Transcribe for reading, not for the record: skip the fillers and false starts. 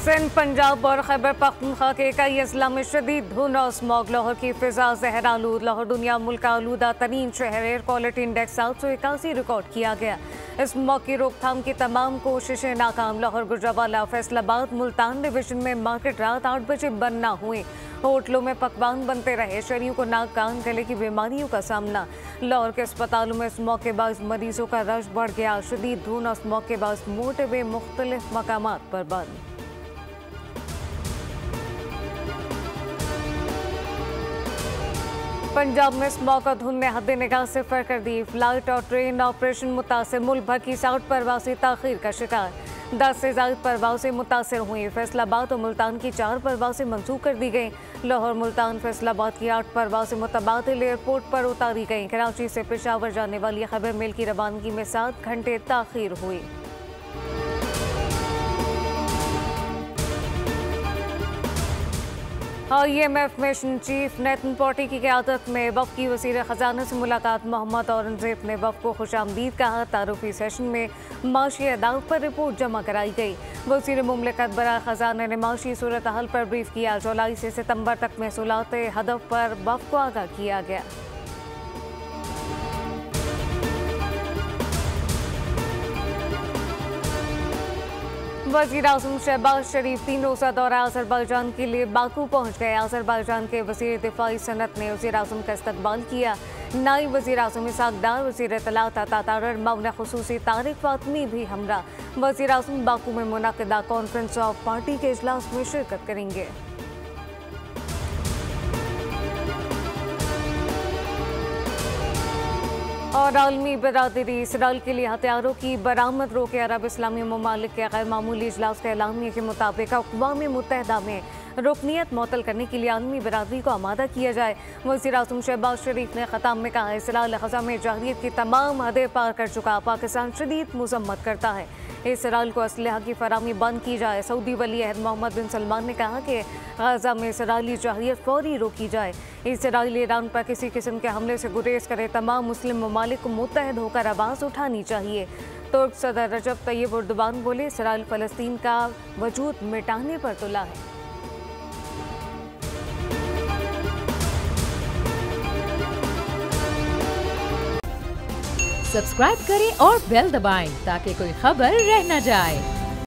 सिंध, पंजाब और खैबर पख्तूनख्वा के कई अजला में शदीद धुंध और स्मॉग। लाहौर की फिजा जहर आलूद। लाहौर दुनिया मुल्क का आलूदा तरीन शहर। एयर क्वालिटी इंडेक्स 781 रिकॉर्ड किया गया। स्मॉग की रोकथाम की तमाम कोशिशें नाकाम। लाहौर, गुजरावाला, फैसलाबाद, मुल्तान डिवीजन में मार्केट रात 8 बजे बंद न हुई। होटलों में पकवान बनते रहे। शहरियों को नाक कान गले की बीमारियों का सामना। लाहौर के अस्पतालों में स्मॉग के बायस मरीजों का रश बढ़ गया। शदीद धुंध और स्मॉग के बायस मोटरवे मुख्तलिफ मकामात पर बंद। पंजाब में स्मॉग और धुंध ने हद निगाह से फर कर दी। फ्लाइट और ट्रेन ऑपरेशन मुतासर। मुल्क भर की 60 परवासें ताखीर का शिकार। 10 से ज्यादा परवासें मुतासर हुई। फैसलाबाद और मुल्तान की 4 परवासें मंसूख कर दी गईं। लाहौर, मुल्तान, फैसलाबाद की 8 परवासें मुतबादिल एयरपोर्ट पर उतारी गईं। कराची से पेशावर जाने वाली खैबर मेल की रवानगी में 7 घंटे ताखीर हुई। IMF मिशन चीफ नेतन पॉटी की क़यादत में वफ़द की वज़ीर ख़ज़ाना से मुलाकात। मोहम्मद औरंगज़ेब ने वफ़द को खुशामदीद कहा। तारुफी सेशन में माशी अहदाफ पर रिपोर्ट जमा कराई गई। वज़ीर मुमलिकत बराए ख़ज़ाना ने माशी सूरत हाल पर ब्रीफ किया। जुलाई से सितंबर तक महसूलात हदफ पर वफ़द को आगाह किया गया। वज़ीर आज़म शहबाज शरीफ 3 रोज़ा दौरा अज़रबैजान के लिए बाकू पहुँच गए। अज़रबैजान के वज़ीर दिफ़ाई सनत ने वज़ीर आज़म का इस्तकबाल किया। नायब वज़ीर आज़म इसहाक़ डार, वज़ीर इत्तलात अता तारर, मौन ख़ुसूसी तारिक फ़ातमी भी हमरा। वज़ीर आज़म बाकू में मुनक़िदा कॉन्फ्रेंस ऑफ पार्टी के इजलास में शिरकत करेंगे। और आलमी बरादरी इसराइल के लिए हथियारों की बरामद रोके। अरब इस्लामी ममालिक के गैर मामूली इजलास के एलामिया के मुताबिक अक़वाम मुत्तहिदा में रुकनीत मुअत्तल करने के लिए आलमी बरादरी को आमादा किया जाए। वज़ीर आज़म शहबाज शरीफ ने ख़ताम में कहा, इसराइल ग़ज़ा में जहरीत की तमाम हदें पार कर चुका। पाकिस्तान शदीद मज़म्मत करता है। इसराइल को असलहा की फराहमी बंद की जाए। सऊदी वली अहद मोहम्मद बिन सलमान ने कहा कि ग़ज़ा में इसराइली जहरीत फौरी रोकी जाए। इसराइल ईरान पर किसी किस्म के हमले से गुरेज करे। तमाम मुस्लिम ममालिक को मुत्तहद होकर आवाज़ उठानी चाहिए। तुर्क सदर रजब तैयब एर्दोगान बोले, इसराइल फ़लस्तीन का वजूद मिटाने पर तुला है। सब्सक्राइब करें और बेल दबाएं ताकि कोई खबर रह न जाए।